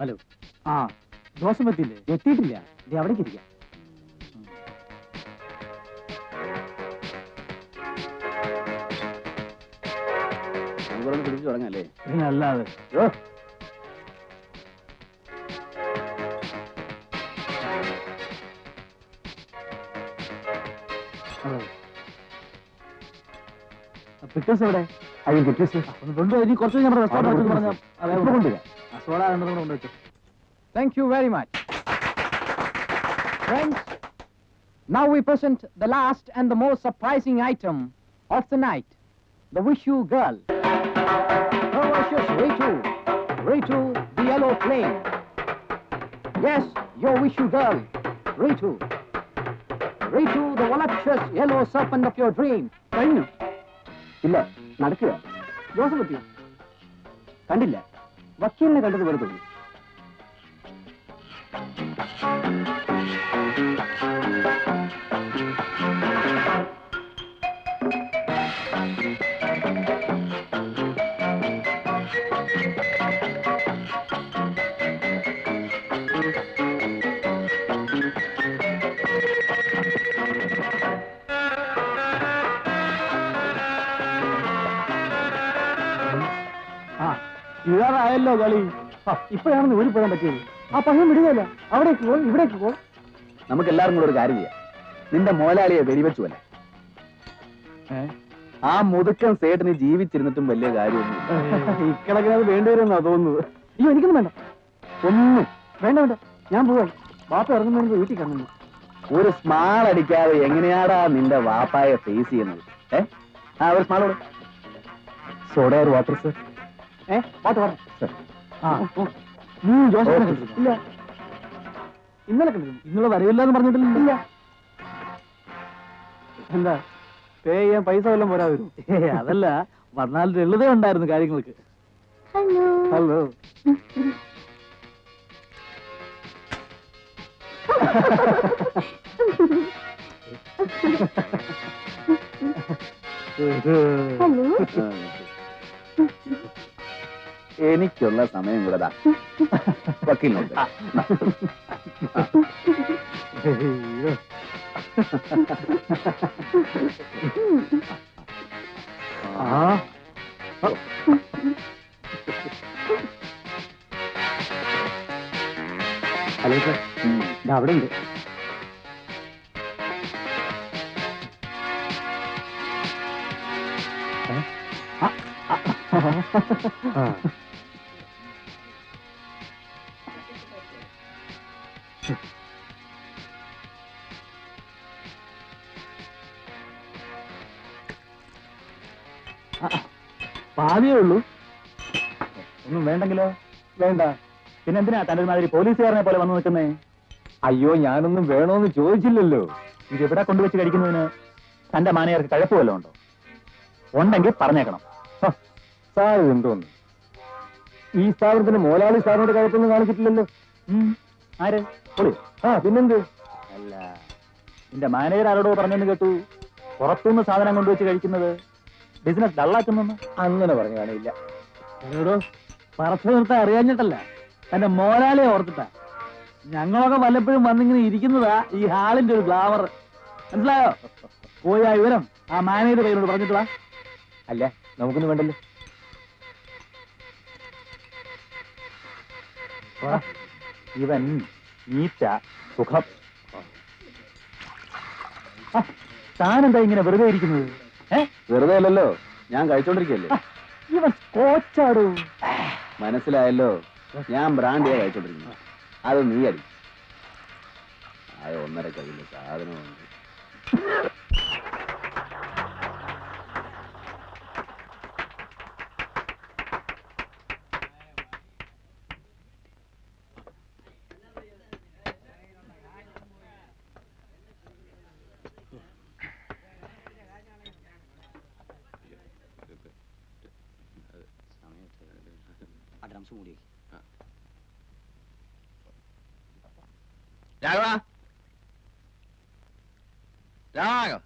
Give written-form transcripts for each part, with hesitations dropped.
Hello. ആ Joseph എത്തിയില്ലേ? എത്തിയിട്ടില്ല. ഇത് അവിടേക്ക് ഇരിക്കാം. പിടിച്ചു തുടങ്ങല്ലേ? അല്ലാതെ പിക്ചേഴ്സ് എവിടെ? അയ്യോ പിക്ചേഴ്സ് കൊണ്ടുപോയി. ഇനി കുറച്ച് നമ്മുടെ റെസ്റ്റോറൻറ്റ് പറഞ്ഞാൽ കൊണ്ടുവരാം. സോഡ കൊണ്ടുവച്ചു. Thank you very much. Friends, now we present the last and the most surprising item of the night, the Wish You Girl. Ferocious Ritu, Ritu the Yellow Flame. Yes, your Wish You Girl, Ritu. Ritu the voluptuous yellow serpent of your dream. കഴിഞ്ഞു? ഇല്ല, നടക്കുക. Joseph എത്തിയോ? കണ്ടില്ല. വക്കീലിനെ കണ്ടത് പോലെ തോന്നി. ഇതാറായല്ലോ കളി. ഇപ്പോഴാണെന്ന് ഊരി പോകാൻ പറ്റിയത്. ആ പയ്യൻ വിടുകയല്ല. അവിടേക്ക് പോ, ഇവിടേക്ക് പോ. നമുക്ക് എല്ലാവരും കൂടെ ഒരു കാര്യം ചെയ്യാം. നിന്റെ മോലാളിയെ വെടിവെച്ചുവല്ലേ? ആ മുതുക്കൻ സേട്ടിന് ജീവിച്ചിരുന്നിട്ടും വലിയ കാര്യമൊന്നും ഇക്കണക്കിനത് വേണ്ടിവരുമെന്നാ തോന്നുന്നത്. അയ്യോ എനിക്കൊന്നും വേണ്ട. ഒന്നും വേണ്ട വേണ്ട. ഞാൻ പോവാൻ. വാപ്പ ഇറങ്ങുന്നതിന് വീട്ടിൽ കറങ്ങുന്നു. ഒരു സ്മാൾ അടിക്കാതെ എങ്ങനെയാടാ നിന്റെ വാപ്പായെ ഫേസ് ചെയ്യുന്നത്? ഒരു സ്മാളോട് സോഡ ഒരു water sir. Water water sir. നീ ജോസഫിനെ കണ്ടിരുന്നു? ഇല്ല. ഇന്നലെ കണ്ടിരുന്നു. ഇന്നലെ വരവില്ല എന്ന് പറഞ്ഞിട്ടില്ല. എന്താ പേ ചെയ്യാൻ പൈസ വല്ലതും പോരാ വരും? അതല്ല, വന്നാൽ ലളിത ഉണ്ടായിരുന്നു കാര്യങ്ങൾക്ക്. ഹലോ. എനിക്കുള്ള സമയം കൂടെ വക്കീലിനോട്. ഹലോ സാർ, അവിടെ ഉണ്ട്. പാതിയേ ഉള്ളൂ. ഒന്നും വേണ്ടെങ്കിലോ? വേണ്ട. പിന്നെന്തിനാ തന്റെ മാതിരി പോലീസുകാരനെ പോലെ വന്നു നിൽക്കുന്നേ? അയ്യോ, ഞാനൊന്നും വേണോന്ന് ചോദിച്ചില്ലല്ലോ. ഇതെവിടെ കൊണ്ടുവച്ച് കഴിക്കുന്നതിന് തന്റെ മാനേജർക്ക് കഴപ്പമല്ലോ ഉണ്ടോ? ഉണ്ടെങ്കിൽ പറഞ്ഞേക്കണം. സാർ എന്തോന്ന് ഈ സ്ഥാപനത്തിന് മോലാളി സാറിനോട് കഴപ്പൊന്നും കാണിച്ചിട്ടില്ലല്ലോ. ആര്? പൊളി. പിന്നെന്ത്? അല്ല, നിന്റെ മാനേജർ ആരോടോ പറഞ്ഞെന്ന് കേട്ടു. പുറത്തുനിന്ന് സാധനം കൊണ്ടുവച്ച് കഴിക്കുന്നത് ബിസിനസ് ഡള്ളാക്കുന്നു. അങ്ങനെ പറഞ്ഞു കാണില്ല. എന്നോടോ പറച്ചു നിർത്താൻ അറിയാഞ്ഞിട്ടല്ല, തന്റെ മോലാളിയെ ഓർത്തിട്ടാ. ഞങ്ങളൊക്കെ വല്ലപ്പോഴും വന്നിങ്ങനെ ഇരിക്കുന്നതാ ഈ ഹാളിന്റെ ഒരു ഗ്ലാമർ. മനസ്സിലായോ? പോയി ആ വിവരം ആ മാനേജർ പേരോട് പറഞ്ഞിട്ടുള്ള. അല്ല, നമുക്കൊന്നും വേണ്ടല്ലോ. ഇവൻ നീറ്റ സുഖം. താനെന്താ ഇങ്ങനെ വെറുതെ ഇരിക്കുന്നത്? വെറുതെ അല്ലല്ലോ, ഞാൻ കഴിച്ചോണ്ടിരിക്കല്ലേ. ഇവൻ കോച്ചാടൂ. മനസ്സിലായല്ലോ, ഞാൻ ബ്രാൻഡിയാ കഴിച്ചോണ്ടിരിക്കുന്നത്. അത് നീ അടി. അത് 1.5 കയ്യില് സാധനമുണ്ട്. രാഘവ, രാഘവ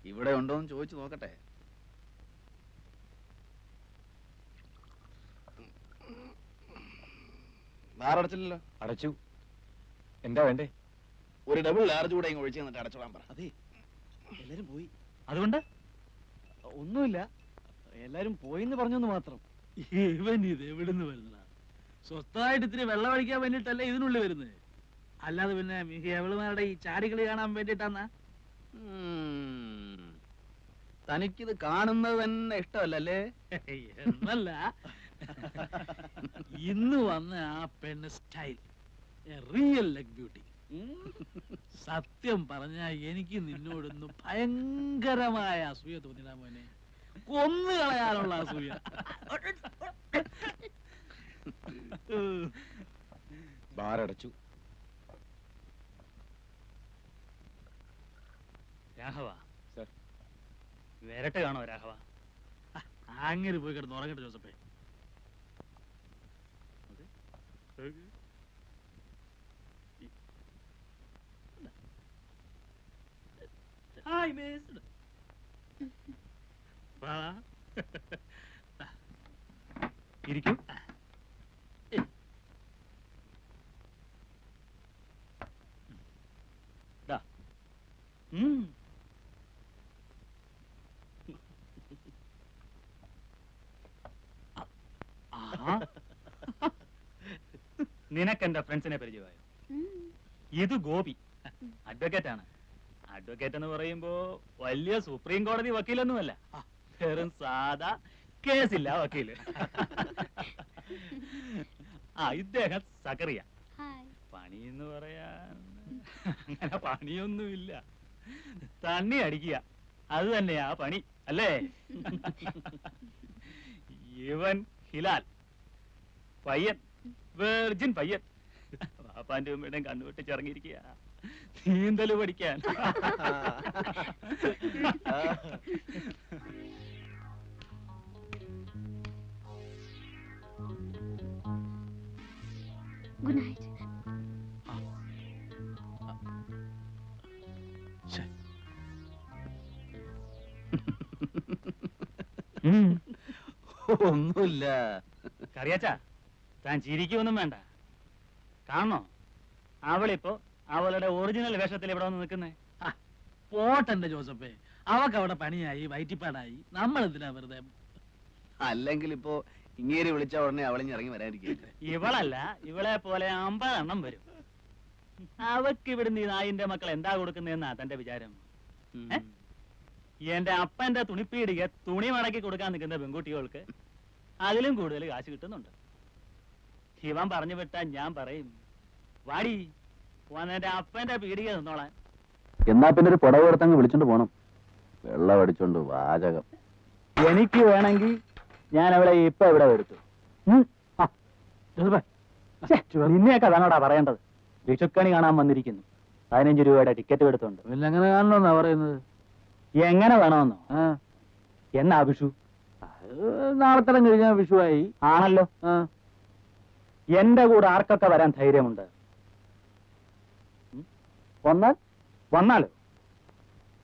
ഇവിടെ ഉണ്ടോന്ന് ചോദിച്ചു നോക്കട്ടെ. ബാർ അടച്ചില്ലല്ലോ. അടച്ചു. എന്താ വേണ്ടേ? ഒരു ഡബിൾ ലാർജ് കൂടെ ഇങ്ങ് ഒഴിച്ചു തന്നിട്ട് അടച്ചോളാൻ പറ. അതെ, എല്ലാരും പോയി. അതുകൊണ്ട് ഒന്നുമില്ല, എല്ലാരും പോയിന്ന് പറഞ്ഞെന്ന് മാത്രം. ഇവൻ ഇത് എവിടുന്ന് വരുന്നതാ? സ്വസ്ഥമായിട്ട് ഇത്തിരി വെള്ളം അടിക്കാൻ വേണ്ടിട്ടല്ലേ ഇതിനുള്ളിൽ വരുന്നത്, അല്ലാതെ പിന്നെ എവളുമാരുടെ ഈ ചാടികളി കാണാൻ വേണ്ടിട്ടാന്നാ? തനിക്കിത് കാണുന്നത് തന്നെ ഇഷ്ടമല്ലല്ലേ? എന്നല്ല, ഇന്ന് വന്ന ആ പെണ്ണ് സ്റ്റൈൽ റിയൽ ലെഗ് ബ്യൂട്ടി. സത്യം പറഞ്ഞ എനിക്ക് നിന്നോടൊന്ന് ഭയങ്കരമായ അസൂയ തോന്നിടാ മോനെ, കൊന്നു കളയാനുള്ള അസൂയ. ബാർ അടച്ചു. രാഘവ സർ. വരട്ടെ കാണോ രാഘവ? അങ്ങനെ പോയി കിടന്ന് ഉറങ്ങട്ടെ ജോസഫേ. Hi miss. ഇരിക്കൂ. നിനക്ക് എന്റെ ഫ്രണ്ട്സിനെ പരിചയമായോ? ഇത് ഗോപി, അഡ്വക്കേറ്റ് ആണ്. അഡ്വക്കേറ്റ് എന്ന് പറയുമ്പോ വലിയ സുപ്രീം കോടതി വക്കീലൊന്നുമല്ല, വെറും സാധാ കേസില്ല വക്കീല്. ഇദ്ദേഹം സക്കറിയ. പണി എന്ന് പറയാൻ അങ്ങനെ പണിയൊന്നുമില്ല, തണ്ണി അടിക്കുക, അത് തന്നെയാ പണി അല്ലേ? ഇവൻ ഹിലാൽ, പയ്യൻ, വെർജിൻ പയ്യൻ. പാപ്പാന്റെ ഉമ്മയുടെയും കണ്ണുവെട്ടിച്ചിറങ്ങിയിരിക്കുക നീന്തല് പഠിക്കാൻ. Good night. ഒന്നുമില്ല. കറിയാച്ചാ, താൻ ചിരിക്കൊന്നും വേണ്ട. കാണണോ, അവളിപ്പോ അവളുടെ ഒറിജിനൽ വേഷത്തിൽ ഇവിടെ വന്ന് നിൽക്കുന്നേ. പോട്ടെന്റെ ജോസഫേ, അവക്ക് അവിടെ പണിയായി വയറ്റിപ്പാടായി, നമ്മൾ എന്തിനാ വെറുതെ? അല്ലെങ്കിൽ ഇപ്പോ ഇങ്ങേരി വിളിച്ച ഉടനെ അവളിഞ്ഞിറങ്ങി വരാതിരിക്കുക. ഇവളല്ല, ഇവളെ പോലെ 50 എണ്ണം വരും. അവക്ക് ഇവിടുന്ന് ഈ നായിന്റെ മക്കൾ എന്താ കൊടുക്കുന്നതെന്നാ തന്റെ വിചാരം? എന്റെ അപ്പന്റെ തുണിപ്പീടിക തുണി മടക്കി കൊടുക്കാൻ നിൽക്കുന്ന പെൺകുട്ടികൾക്ക് അതിലും കൂടുതൽ കാശ് കിട്ടുന്നുണ്ട്. ഇവൻ പറഞ്ഞു വിട്ടാ ഞാൻ പറയും, വാടി എന്റെ അപ്പന്റെ പീടിക നിന്നോളാൻ. എന്നാ പിന്നെ ഒരു പുടവ് എടുത്തങ്ങ് വിളിച്ചോണ്ട് പോണം. വെള്ളം അടിച്ചോണ്ട് വാചകം. എനിക്ക് വേണമെങ്കിൽ ഞാൻ അവളെ ഇപ്പൊ ഇവിടെ എടുത്തു. നിന്നെയൊക്കെ അതാണോടാ പറയേണ്ടത്? വിഷുക്കണി കാണാൻ വന്നിരിക്കുന്നു, 15 രൂപയുടെ ടിക്കറ്റ് എടുത്തോണ്ട്. പിന്നെ അങ്ങനെ കാണണമെന്നാ പറയുന്നത്. എങ്ങനെ വേണമെന്നോ? എന്നാ വിഷു? നാളെ തരം കഴിഞ്ഞാൽ വിഷുവായി. ആണല്ലോ. എന്റെ കൂടെ ആർക്കൊക്കെ വരാൻ ധൈര്യമുണ്ട്? വന്നാലോ?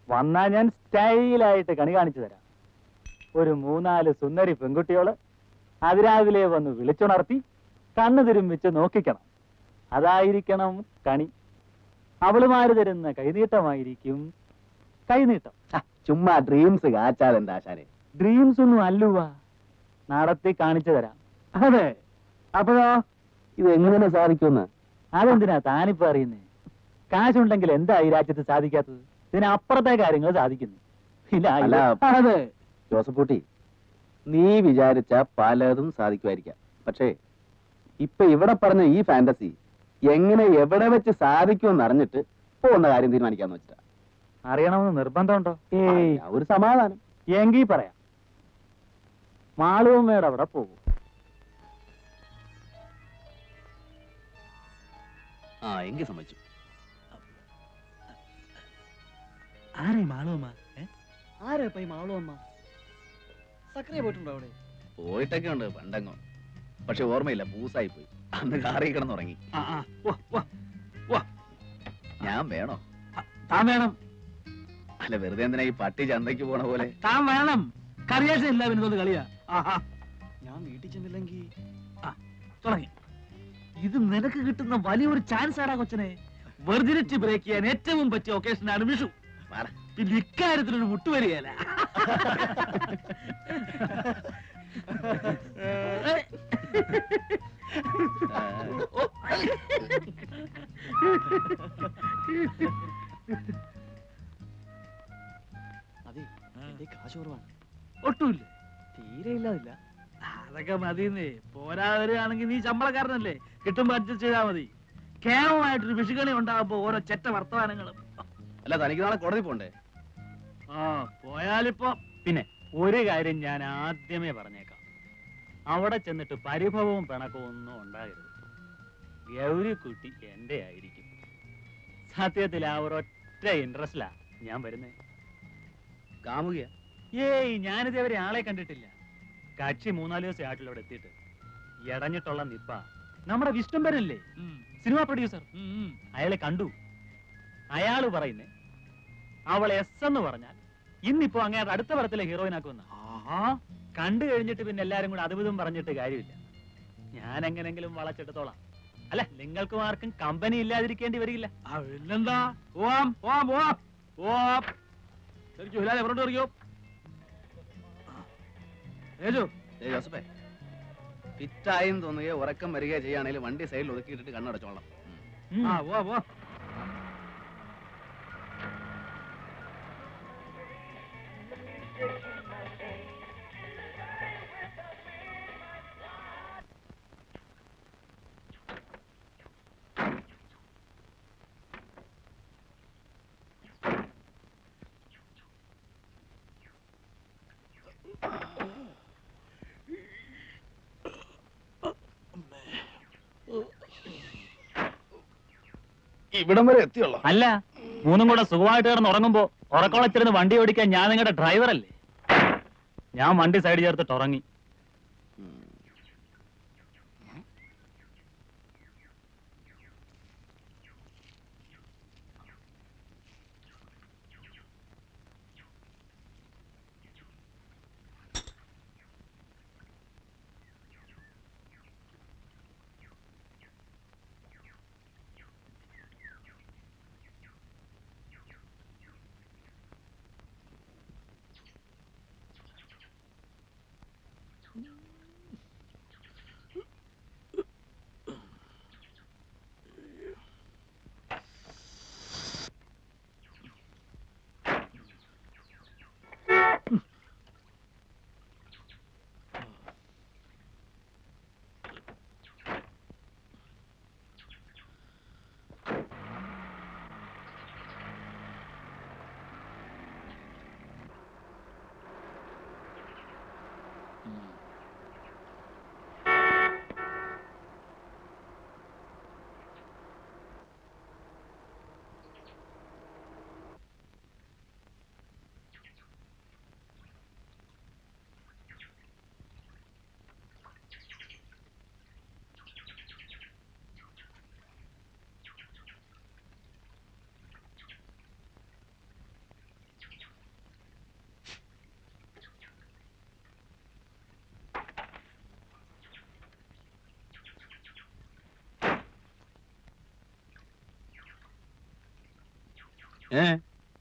വന്നാ ഞാൻ സ്റ്റൈലായിട്ട് കണി കാണിച്ചു തരാം. ഒരു 3-4 സുന്ദരി പെൺകുട്ടികള് അതിരാവിലെ വന്ന് വിളിച്ചുണർത്തി കണ്ണു തിരുമ്പിച്ച് നോക്കിക്കണം. അതായിരിക്കണം കണി. അവളുമാര് തരുന്ന കൈനീട്ടമായിരിക്കും കൈനീട്ടം. ചുമ്മാ ഡ്രീംസ് കാച്ചാലെന്താ ആശാനെ? ഡ്രീംസ് ഒന്നും അല്ലുവാ, നടത്തി കാണിച്ചു തരാം. അതെ, അപ്പോഴോ ഇത് എങ്ങനെ സാധിക്കുമെന്ന്? അതെന്തിനാ താനിപ്പോ അറിയുന്നേ? കാശുണ്ടെങ്കിൽ എന്താ ഈ രാജ്യത്ത് സാധിക്കാത്തത്? ഇതിനപ്പുറത്തെ കാര്യങ്ങൾ സാധിക്കുന്നു. അല്ല, അതെ ജോസഫ് കുട്ടി, നീ വിചാരിച്ച പലതും സാധിക്കുമായിരിക്കാം. പക്ഷേ ഇപ്പൊ ഇവിടെ പറഞ്ഞ ഈ ഫാന്റസി എങ്ങനെ എവിടെ വെച്ച് സാധിക്കുമെന്ന് അറിഞ്ഞിട്ട് പോകുന്ന കാര്യം തീരുമാനിക്കാന്ന് വെച്ചിട്ടാ. അറിയണമെന്ന് നിർബന്ധമുണ്ടോ? ഒരു സമാധാനം. എങ്കി പറയാം. മാളുവമ്മയുടെ അവിടെ പോകും. എങ്കിൽ സമ്മതിച്ചു. ആരേ മാളുവമ്മ? ആരാ ഇപ്പൊ ഈ മാളുവമ്മ? സക്രിയ പോയിട്ടുണ്ടോ അവിടെ? പോയിട്ടൊക്കെ ഉണ്ട് പണ്ടങ്ങോ, പക്ഷെ ഓർമ്മയില്ല, പൂസായി പോയി. അന്ന് കാറി കിടന്നുറങ്ങി. ഞാൻ വേണോ? താൻ വേണം. അല്ല, വെറുതെ എന്തിനാ ഈ പട്ടി ചന്തയ്ക്ക് പോണ പോലെ? താൻ വേണം. കറിയാച്ച ഇല്ല പിന്നെ കളിയാ. ഞാൻ വീട്ടിൽ ചെന്നില്ലെങ്കിൽ തുടങ്ങി. ഇത് നിനക്ക് കിട്ടുന്ന വലിയൊരു ചാൻസ് ആടാ കൊച്ചനെ. വെർജിനിറ്റി ബ്രേക്ക് ചെയ്യാൻ ഏറ്റവും പറ്റിയ ഒക്കേഷനാണ് വിഷു. പിന്നെ ഇക്കാര്യത്തിലൊരു മുട്ടുവരികയല്ല. അതെ, എന്റെ കാശ് കുറവാണ്. ഒട്ടുമില്ല. തീരെ ഇല്ലാതില്ല. അതൊക്കെ മതിന്നേ. പോരാ വരികയാണെങ്കിൽ നീ ശമ്പളക്കാരനല്ലേ, കിട്ടുമ്പോ അഡ്ജസ്റ്റ് ചെയ്താൽ മതി. കേവലമായിട്ടൊരു വിഷുകണി ഉണ്ടാകുമ്പോ ഓരോ ചെറ്റ വർത്തമാനങ്ങളും. അല്ല, തനിക്ക് നാളെ കോടതി പോണ്ടേ? ആ പോയാലിപ്പോ പിന്നെ ഒരു കാര്യം ഞാൻ ആദ്യമേ പറഞ്ഞേക്കാം, അവിടെ ചെന്നിട്ട് പരിഭവവും പിണക്കവും ഒന്നും ഉണ്ടാകരുത്. ഗൗരിക്കുട്ടി എന്റെ ആയിരിക്കും. സത്യത്തിൽ ആ ഒരൊറ്റ ഇൻട്രസ്റ്റിലാ ഞാൻ വരുന്നേ. കാമുകിയ? ഏയ്, ഞാനിതേവരെ ആളെ കണ്ടിട്ടില്ല. കക്ഷി 3-4 ദിവസം ആയിട്ടില്ല ഇവിടെ എത്തിയിട്ട്. ഇടഞ്ഞിട്ടുള്ള നിപ്പ നമ്മുടെ വിഷ്ണുമ്പരല്ലേ, സിനിമാ പ്രൊഡ്യൂസർ, അയാളെ കണ്ടു. അയാള് പറയുന്നേ അവൾ എസ് എന്ന് പറഞ്ഞാൽ ഇന്നിപ്പോ അങ്ങേരുടെ അടുത്ത പടത്തിലെ ഹീറോയിൻ ആക്കുമെന്ന. കണ്ടു കഴിഞ്ഞിട്ട് പിന്നെ എല്ലാരും കൂടെ അതുവിധം പറഞ്ഞിട്ട് കാര്യമില്ല. ഞാൻ എങ്ങനെങ്കിലും വളച്ചെടുത്തോളാം. അല്ല, നിങ്ങൾക്കും ആർക്കും കമ്പനി ഇല്ലാതിരിക്കേണ്ടി വരില്ല. പിന്നെന്താ, പോവാം പോവാം പോവാം പോവാം. ശരിക്കും ഹിലാലെ എവിടെ അറിയോ? ജോസഫേ, ഫിറ്റായെന്ന് തോന്നുകയോ ഉറക്കം വരികയോ ചെയ്യുകയാണെങ്കിൽ വണ്ടി സൈഡിൽ ഒതുക്കിയിട്ടിട്ട് കണ്ണടച്ചോളാം. ആ പോവാ പോവാ. ഇവിടം വരെ എത്തിയുള്ളൂ. അല്ല, മൂന്നും കൂടെ സുഖമായിട്ട് കിടന്ന് ഉറങ്ങുമ്പോ ഉറക്കോളച്ചിരുന്ന് വണ്ടി ഓടിക്കാൻ ഞാൻ നിങ്ങളുടെ ഡ്രൈവറല്ലേ? ഞാൻ വണ്ടി സൈഡ് ചേർത്തിട്ട് ഉറങ്ങി.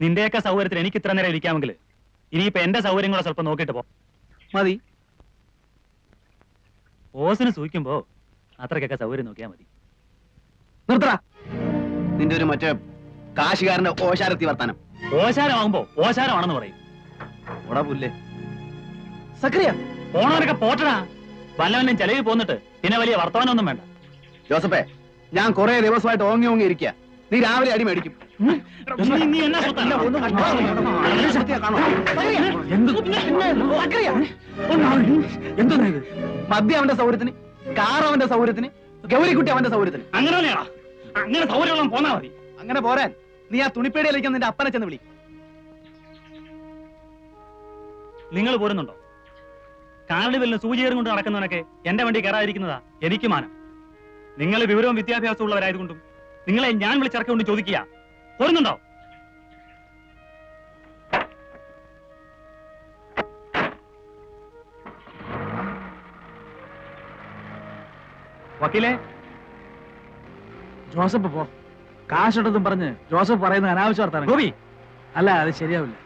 നിന്റെയൊക്കെ സൗകര്യത്തിന് എനിക്ക് ഇത്ര നേരം ഇരിക്കാമെങ്കിൽ ഇനിയിപ്പോ എന്റെ സൗകര്യം കൂടെ സ്വല്പം നോക്കിയിട്ട് പോ. മതി. ഓസിന് സൂഹിക്കുമ്പോ അത്രക്കൊക്കെ സൗകര്യം നോക്കിയാൽ മതി. നിർത്തടാ നിന്റെ ഒരു മറ്റേ കാശുകാരന്റെ ഓശാരത്തി വർത്താനം. ഓശാരമാകുമ്പോ ഓശാരമാണെന്ന് പറയും. ഓടാ പുല്ലേ. സക്രിയ പോണവരൊക്കെ പോട്ടടാ. വല്ലവനും ചെലവിൽ പോന്നിട്ട് പിന്നെ വലിയ വർത്തമാനമൊന്നും വേണ്ട. ജോസഫേ, ഞാൻ കുറെ ദിവസമായിട്ട് ഓങ്ങി ഓങ്ങി ഇരിക്കുക. നീ രാവിലെ അടി മേടിക്കും. നീ എന്നാ സ്വത്താണ്? മദ്യം അവന്റെ സൗകര്യത്തിന്, കാർ അവന്റെ സൗകര്യത്തിന്, ഗൗരിക്കുട്ടി അവന്റെ സൗകര്യത്തിന്. അങ്ങനെ തന്നെയാ. അങ്ങനെ സൗകര്യം പോന്നാ മതി. അങ്ങനെ പോരാൻ നീ ആ തുണിപ്പേടിയിലേക്ക് നിന്റെ അപ്പനെ ചെന്ന് വിളി. നിങ്ങൾ പോരുന്നുണ്ടോ? കാർണിവലിന് സൂചിയേറും കൊണ്ട് നടക്കുന്നവനൊക്കെ എന്റെ വണ്ടി കയറാതിരിക്കുന്നതാ എനിക്ക് മാനം. നിങ്ങൾ വിവരവും വിദ്യാഭ്യാസവും ഉള്ളവരായതുകൊണ്ടും നിങ്ങളെ ഞാൻ വിളിച്ചിറക്കൊണ്ട് ചോദിക്കുക, പോരുന്നുണ്ടോ? വക്കീലേ, ജോസഫ് പോ. കാശുണ്ടെന്നും പറഞ്ഞ് ജോസഫ് പറയുന്ന അനാവശ്യ വർത്താനം. ഗോപി, അല്ല അത് ശരിയാവില്ല.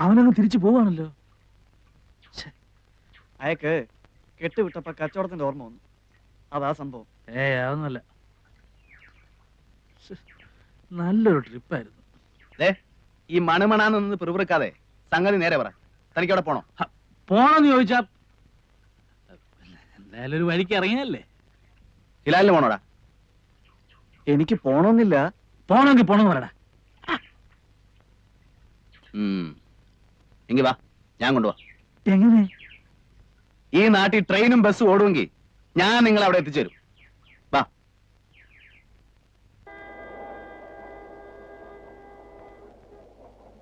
അവനങ്ങ് തിരിച്ചു പോവാണല്ലോ. അയക്ക് കെട്ടുവിട്ടപ്പോ കച്ചവടത്തിന്റെ ഓർമ്മ വന്നു. അതാ സംഭവം. അതൊന്നുമല്ല. നല്ലൊരു ട്രിപ്പായിരുന്നു. ഈ മണമണാന്ന് പിറുപിറുക്കാതെ സംഗതി നേരെ പറ. തനിക്ക് അവിടെ പോണോ? പോണോന്ന് ചോദിച്ചാ എന്തായാലും ഒരു വഴിക്ക് ഇറങ്ങിയല്ലേ. ഹിലാലിന് പോണോടാ? എനിക്ക് പോണമെന്നില്ല. പോണമെങ്കിൽ പോണെന്ന് പറയടാ. എങ്കി വാ, ഞാൻ കൊണ്ടുപോവാ. എങ്ങനെ? ഈ നാട്ടിൽ ട്രെയിനും ബസ്സും ഓടുമെങ്കിൽ ഞാൻ നിങ്ങളെ അവിടെ എത്തിച്ചേരും.